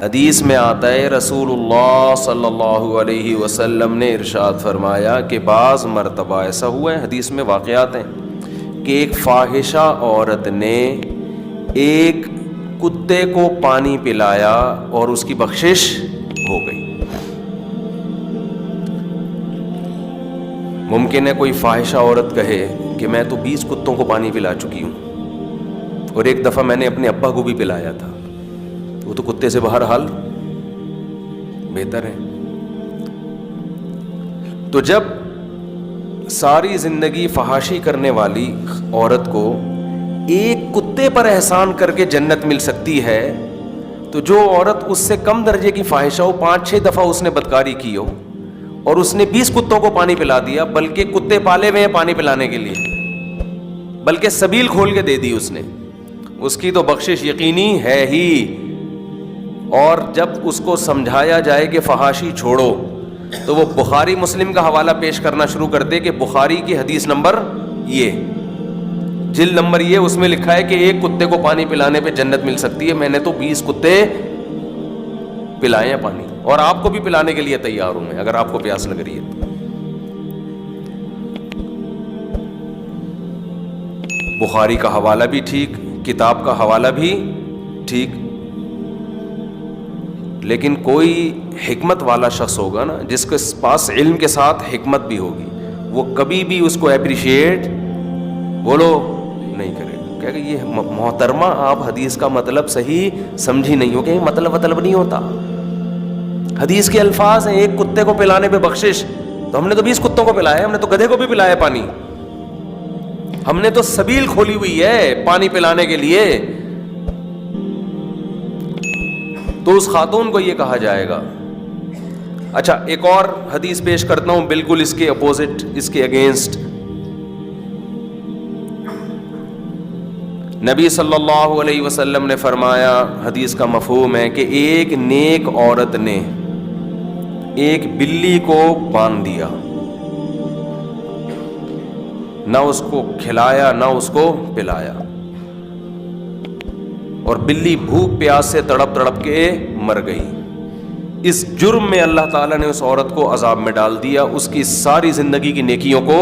حدیث میں آتا ہے رسول اللہ صلی اللہ علیہ وسلم نے ارشاد فرمایا کہ بعض مرتبہ ایسا ہوا ہے، حدیث میں واقعات ہیں کہ ایک فاحشہ عورت نے ایک کتے کو پانی پلایا اور اس کی بخشش ہو گئی۔ ممکن ہے کوئی فاحشہ عورت کہے کہ میں تو 20 کتوں کو پانی پلا چکی ہوں اور ایک دفعہ میں نے اپنے ابا کو بھی پلایا تھا، وہ تو کتے سے بہرحال بہتر ہے۔ تو جب ساری زندگی فحاشی کرنے والی عورت کو ایک کتے پر احسان کر کے جنت مل سکتی ہے، تو جو عورت اس سے کم درجے کی فاحشہ ہو، 5-6 دفعہ اس نے بدکاری کی ہو اور اس نے 20 کتوں کو پانی پلا دیا، بلکہ کتے پالے ہوئے ہیں پانی پلانے کے لیے، بلکہ سبیل کھول کے دے دی اس نے، اس کی تو بخشش یقینی ہے ہی۔ اور جب اس کو سمجھایا جائے کہ فحاشی چھوڑو تو وہ بخاری مسلم کا حوالہ پیش کرنا شروع کر دے کہ بخاری کی حدیث نمبر یہ، جلد نمبر یہ، اس میں لکھا ہے کہ ایک کتے کو پانی پلانے پہ جنت مل سکتی ہے، میں نے تو 20 کتے پلائے ہیں پانی، اور آپ کو بھی پلانے کے لیے تیار ہوں میں اگر آپ کو پیاس لگ رہی ہے تو۔ بخاری کا حوالہ بھی ٹھیک، کتاب کا حوالہ بھی ٹھیک، لیکن کوئی حکمت والا شخص ہوگا نا، جس کے پاس علم کے ساتھ حکمت بھی ہوگی، وہ کبھی بھی اس کو اپریشیٹ بولو نہیں کرے گا، کہ یہ محترمہ آپ حدیث کا مطلب صحیح سمجھی نہیں ہو، کہ مطلب نہیں ہوتا، حدیث کے الفاظ ہیں ایک کتے کو پلانے پہ بخشش، تو ہم نے تو 20 کتوں کو پلایا، ہم نے تو گدھے کو بھی پلایا پانی، ہم نے تو سبیل کھولی ہوئی ہے پانی پلانے کے لیے۔ تو اس خاتون کو یہ کہا جائے گا۔ اچھا ایک اور حدیث پیش کرتا ہوں بالکل اس کے اپوزٹ، اس کے اگینسٹ۔ نبی صلی اللہ علیہ وسلم نے فرمایا، حدیث کا مفہوم ہے کہ ایک نیک عورت نے ایک بلی کو باندھ دیا، نہ اس کو کھلایا نہ اس کو پلایا، اور بلی بھوک پیاس سے تڑپ تڑپ کے مر گئی۔ اس جرم میں اللہ تعالیٰ نے اس عورت کو عذاب میں ڈال دیا، اس کی ساری زندگی کی نیکیوں کو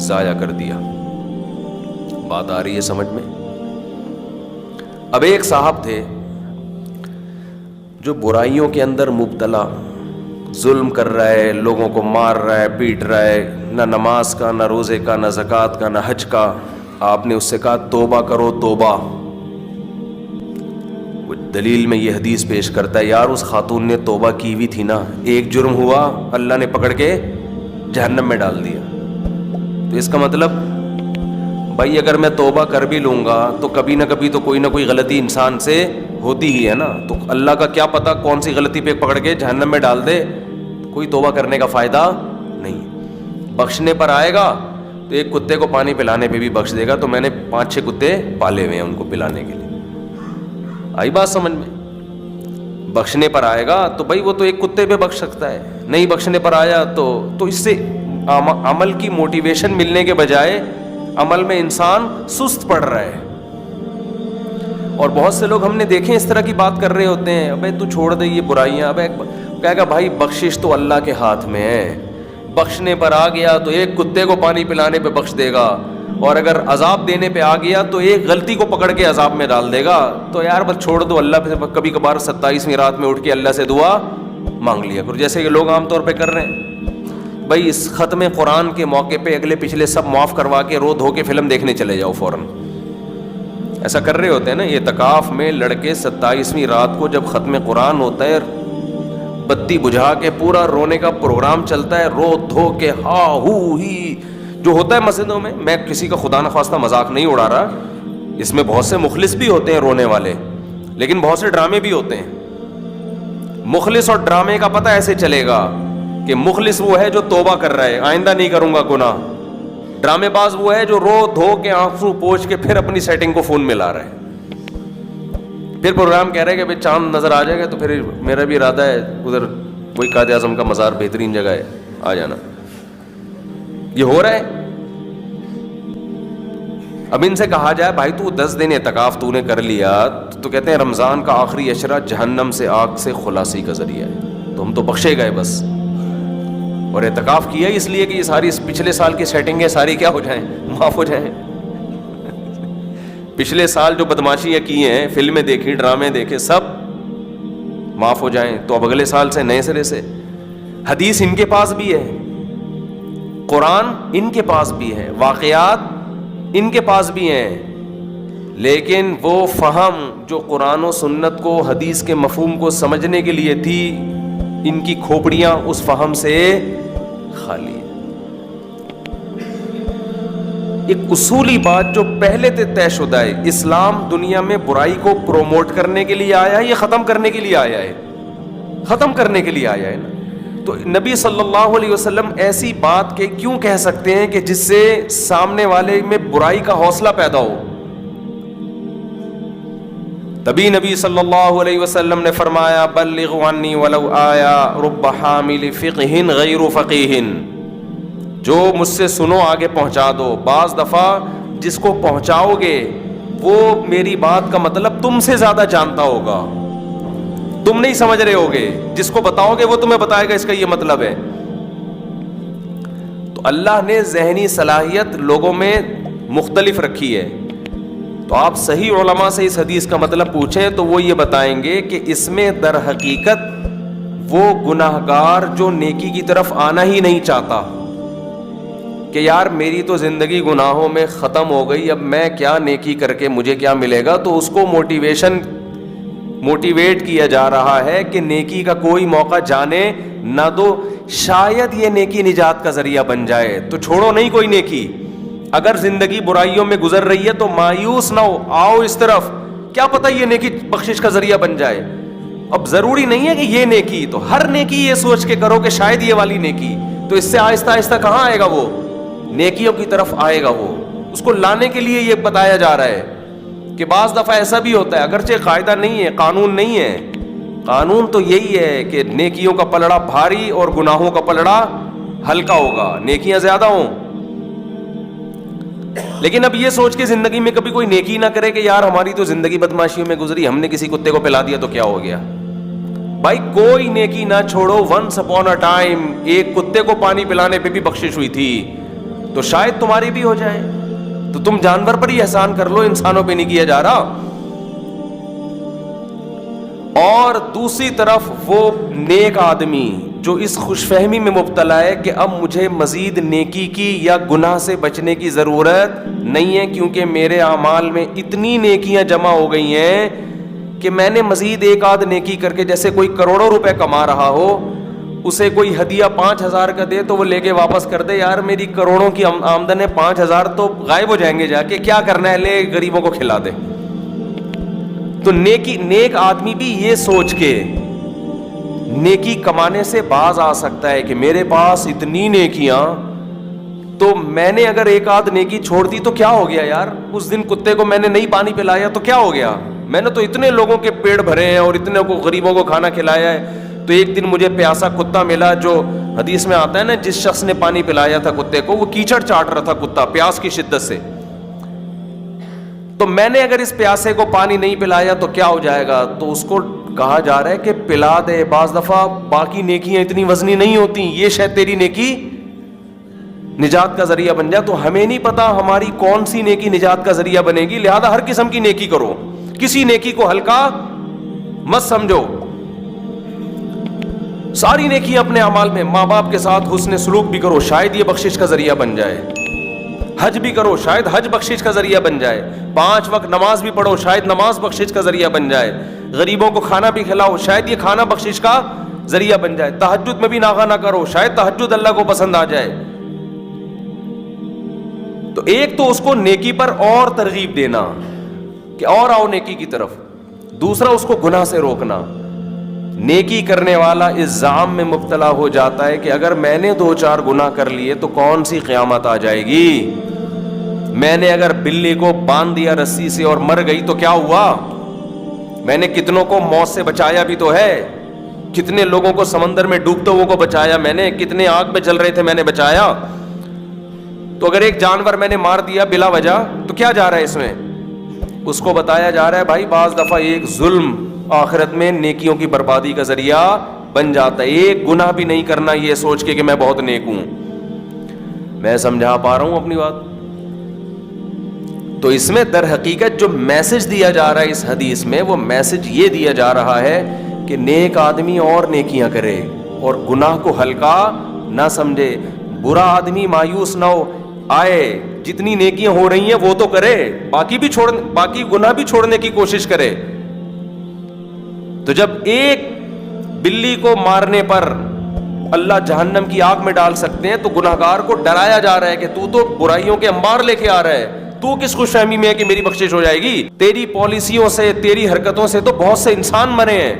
ضائع کر دیا۔ بات آ رہی ہے سمجھ میں؟ اب ایک صاحب تھے جو برائیوں کے اندر مبتلا، ظلم کر رہا ہے، لوگوں کو مار رہا ہے، پیٹ رہا ہے، نہ نماز کا، نہ روزے کا، نہ زکوٰۃ کا، نہ حج کا۔ آپ نے اس سے کہا توبہ کرو توبہ۔ وہ دلیل میں یہ حدیث پیش کرتا ہے، یار اس خاتون نے توبہ کی ہوئی تھی نا، ایک جرم ہوا اللہ نے پکڑ کے جہنم میں ڈال دیا۔ تو اس کا مطلب بھائی اگر میں توبہ کر بھی لوں گا تو کبھی نہ کبھی تو کوئی نہ کوئی غلطی انسان سے ہوتی ہی ہے نا، تو اللہ کا کیا پتہ کون سی غلطی پہ پکڑ کے جہنم میں ڈال دے، کوئی توبہ کرنے کا فائدہ نہیں۔ بخشنے پر آئے گا تو ایک کتے کو پانی پلانے پہ بھی بخش دے گا، تو میں نے 5-6 کتے پالے ہوئے ہیں ان کو پلانے کے لیے۔ آئی بات سمجھ میں؟ بخشنے پر آئے گا تو بھائی وہ تو ایک کتے پہ بخش سکتا ہے، نہیں بخشنے پر آیا تو اس سے عمل کی موٹیویشن ملنے کے بجائے عمل میں انسان سست پڑ رہا ہے۔ اور بہت سے لوگ ہم نے دیکھے اس طرح کی بات کر رہے ہوتے ہیں، ابے تو چھوڑ دے یہ برائیاں، ابے کہے گا بھائی بخشش تو اللہ کے ہاتھ میں ہے، بخشنے پر آ گیا تو ایک کتے کو پانی پلانے پہ بخش دے گا، اور اگر عذاب دینے پہ آ گیا تو ایک غلطی کو پکڑ کے عذاب میں ڈال دے گا۔ تو یار بس چھوڑ دو، اللہ پہ کبھی کبھار 27ویں رات میں اٹھ کے اللہ سے دعا مانگ لیا کرو، جیسے کہ لوگ عام طور پہ کر رہے ہیں۔ بھائی اس ختم قرآن کے موقع پہ اگلے پچھلے سب معاف کروا کے رو دھو کے فلم دیکھنے چلے جاؤ فوراً، ایسا کر رہے ہوتے ہیں نا۔ اعتکاف میں لڑکے 27ویں رات کو جب ختم قرآن ہوتا ہے، بتی بجھا کے پورا رونے کا پروگرام چلتا ہے، رو دھو کے ہا ہو ہی جو ہوتا ہے مسجدوں میں۔ میں کسی کا خدا نخواستہ مذاق نہیں اڑا رہا، اس میں بہت سے مخلص بھی ہوتے ہیں رونے والے، لیکن بہت سے ڈرامے بھی ہوتے ہیں۔ مخلص اور ڈرامے کا پتہ ایسے چلے گا کہ مخلص وہ ہے جو توبہ کر رہا ہے، آئندہ نہیں کروں گا گناہ، ڈرامے باز وہ ہے جو رو دھو کے آنسو پوچھ کے پھر اپنی سیٹنگ کو فون میں لا رہا ہے، پھر پروگرام کہہ رہے کہ بھائی چاند نظر آ جائے گا تو پھر میرا بھی ارادہ ہے ادھر کوئی قائد اعظم کا مزار بہترین جگہ ہے آ جانا۔ یہ ہو رہا ہے۔ اب ان سے کہا جائے بھائی تو 10 دن اعتکاف تو نے کر لیا، تو کہتے ہیں رمضان کا آخری عشرہ جہنم سے آگ سے خلاصی کا ذریعہ ہے، تو ہم تو بخشے گئے بس. اور اعتکاف کیا اس لیے کہ یہ ساری پچھلے سال کی سیٹنگیں ساری کیا ہو جائیں، معاف ہو جائیں. پچھلے سال جو بدماشیاں کی ہیں، فلمیں دیکھی، ڈرامے دیکھے، سب معاف ہو جائیں، تو اب اگلے سال سے نئے سرے سے. حدیث ان کے پاس بھی ہے، قرآن ان کے پاس بھی ہے، واقعات ان کے پاس بھی ہیں، لیکن وہ فہم جو قرآن و سنت کو، حدیث کے مفہوم کو سمجھنے کے لیے تھی، ان کی کھوپڑیاں اس فہم سے خالی ہے. ایک اصولی بات جو پہلے سے طے شدہ ہے، اسلام دنیا میں برائی کو پروموٹ کرنے کے لیے آیا ہے یا ختم کرنے کے لیے آیا ہے؟ ختم کرنے کے لیے آیا ہے نا. تو نبی صلی اللہ علیہ وسلم ایسی بات کے کیوں کہہ سکتے ہیں کہ جس سے سامنے والے میں برائی کا حوصلہ پیدا ہو؟ تبھی نبی صلی اللہ علیہ وسلم نے فرمایا بلغوا عنی ولو آیا رب حامل فقہ غیر فقیہ، جو مجھ سے سنو آگے پہنچا دو. بعض دفعہ جس کو پہنچاؤ گے وہ میری بات کا مطلب تم سے زیادہ جانتا ہوگا، تم نہیں سمجھ رہے ہوگے، جس کو بتاؤ گے وہ تمہیں بتائے گا اس کا یہ مطلب ہے. تو اللہ نے ذہنی صلاحیت لوگوں میں مختلف رکھی ہے. تو آپ صحیح علماء سے اس حدیث کا مطلب پوچھیں تو وہ یہ بتائیں گے کہ اس میں در حقیقت وہ گناہگار جو نیکی کی طرف آنا ہی نہیں چاہتا کہ یار میری تو زندگی گناہوں میں ختم ہو گئی، اب میں کیا نیکی کر کے مجھے کیا ملے گا، تو اس کو موٹیویٹ کیا جا رہا ہے کہ نیکی کا کوئی موقع جانے نہ دو، شاید یہ نیکی نجات کا ذریعہ بن جائے. تو چھوڑو نہیں کوئی نیکی. اگر زندگی برائیوں میں گزر رہی ہے تو مایوس نہ ہو، آؤ اس طرف، کیا پتہ یہ نیکی بخشش کا ذریعہ بن جائے. اب ضروری نہیں ہے کہ یہ نیکی، تو ہر نیکی یہ سوچ کے کرو کہ شاید یہ والی نیکی، تو اس سے آہستہ آہستہ کہاں آئے گا، وہ نیکیوں کی طرف آئے گا. وہ اس کو لانے کے لیے یہ بتایا جا رہا ہے کہ بعض دفعہ ایسا بھی ہوتا ہے، اگرچہ قاعدہ نہیں ہے، قانون نہیں ہے، قانون تو یہی ہے کہ نیکیوں کا پلڑا بھاری اور گناہوں کا پلڑا ہلکا ہوگا، نیکیاں زیادہ ہوں. لیکن اب یہ سوچ کے زندگی میں کبھی کوئی نیکی نہ کرے کہ یار ہماری تو زندگی بدماشیوں میں گزری، ہم نے کسی کتے کو پلا دیا تو کیا ہو گیا. بھائی کوئی نیکی نہ چھوڑو. ونس اپون اے ٹائم ایک کتے کو پانی پلانے پہ بھی بخشش ہوئی تھی، تو شاید تمہاری بھی ہو جائے. تو تم جانور پر ہی احسان کر لو، انسانوں پہ نہیں کیا جا رہا. اور دوسری طرف وہ نیک آدمی جو اس خوش فہمی میں مبتلا ہے کہ اب مجھے مزید نیکی کی یا گناہ سے بچنے کی ضرورت نہیں ہے، کیونکہ میرے اعمال میں اتنی نیکیاں جمع ہو گئی ہیں کہ میں نے مزید ایک آدھ نیکی کر کے، جیسے کوئی کروڑوں روپے کما رہا ہو، اسے کوئی ہدیہ 5,000 کا دے تو وہ لے کے واپس کر دے، یار میری کروڑوں کی آمدن ہے، 5,000 تو غائب ہو جائیں گے، جا کے کیا کرنا ہے، لے غریبوں کو کھلا دے. تو نیک آدمی بھی یہ سوچ کے نیکی کمانے سے باز آ سکتا ہے کہ میرے پاس اتنی نیکیاں، تو میں نے اگر ایک آدھ نیکی چھوڑ دی تو کیا ہو گیا یار، اس دن کتے کو میں نے نہیں پانی پلایا تو کیا ہو گیا، میں نے تو اتنے لوگوں کے پیٹ بھرے ہیں اور اتنے کو غریبوں کو کھانا کھلایا ہے. تو ایک دن مجھے پیاسا کتا ملا، جو حدیث میں آتا ہے نا، جس شخص نے پانی پلایا تھا کتے کو، وہ کیچڑ چاٹ رہا تھا کتا پیاس کی شدت سے. تو میں نے اگر اس پیاسے کو پانی نہیں پلایا تو کیا ہو جائے گا، تو اس کو کہا جا رہا ہے کہ پلا دے. بعض دفعہ باقی نیکیاں اتنی وزنی نہیں ہوتی، یہ شاید تیری نیکی نجات کا ذریعہ بن جائے. تو ہمیں نہیں پتا ہماری کون سی نیکی نجات کا ذریعہ بنے گی، لہذا ہر قسم کی نیکی کرو، کسی نیکی کو ہلکا مت سمجھو. ساری نیکیاں اپنے اعمال میں، ماں باپ کے ساتھ حسن سلوک بھی کرو، شاید یہ بخشش کا ذریعہ بن جائے. حج بھی کرو، شاید حج بخشش کا ذریعہ بن جائے. 5 وقت نماز بھی پڑھو، شاید نماز بخشش کا ذریعہ بن جائے. غریبوں کو کھانا بھی کھلاؤ، شاید یہ کھانا بخشش کا ذریعہ بن جائے. تہجد میں بھی ناغہ نہ کرو، شاید تہجد اللہ کو پسند آ جائے. تو ایک تو اس کو نیکی پر اور ترغیب دینا کہ اور آؤ نیکی کی طرف، دوسرا اس کو گناہ سے روکنا. نیکی کرنے والا اس زعم میں مبتلا ہو جاتا ہے کہ اگر میں نے 2-4 گناہ کر لیے تو کون سی قیامت آ جائے گی، میں نے اگر بلی کو باندھ دیا رسی سے اور مر گئی تو کیا ہوا، میں نے کتنوں کو موت سے بچایا بھی تو ہے، کتنے لوگوں کو سمندر میں ڈوبتے ہوئے کو بچایا میں نے، کتنے آگ میں جل رہے تھے میں نے بچایا. تو اگر ایک جانور میں نے مار دیا بلا وجہ تو کیا جا رہا ہے اس میں، اس کو بتایا جا رہا ہے بھائی بعض دفعہ ایک ظلم آخرت میں نیکیوں کی بربادی کا ذریعہ بن جاتا ہے. ایک گناہ بھی نہیں کرنا یہ سوچ کے کہ میں بہت نیک ہوں. میں سمجھا پا رہا ہوں اپنی بات؟ تو اس میں در حقیقت جو میسج دیا جا رہا ہے اس حدیث میں، وہ میسج یہ دیا جا رہا ہے کہ نیک آدمی اور نیکیاں کرے اور گناہ کو ہلکا نہ سمجھے. برا آدمی مایوس نہ ہو، آئے جتنی نیکیاں ہو رہی ہیں وہ تو کرے، باقی گناہ بھی چھوڑنے کی کوشش کرے. تو جب ایک بلی کو مارنے پر اللہ جہنم کی آگ میں ڈال سکتے ہیں تو گناہگار کو ڈرایا جا رہا ہے کہ تو برائیوں کے انبار لے کے آ رہا ہے، تو کس خوش فہمی میں ہے کہ میری بخشش ہو جائے گی؟ تیری پالیسیوں سے، تیری حرکتوں سے تو بہت سے انسان مرے ہیں.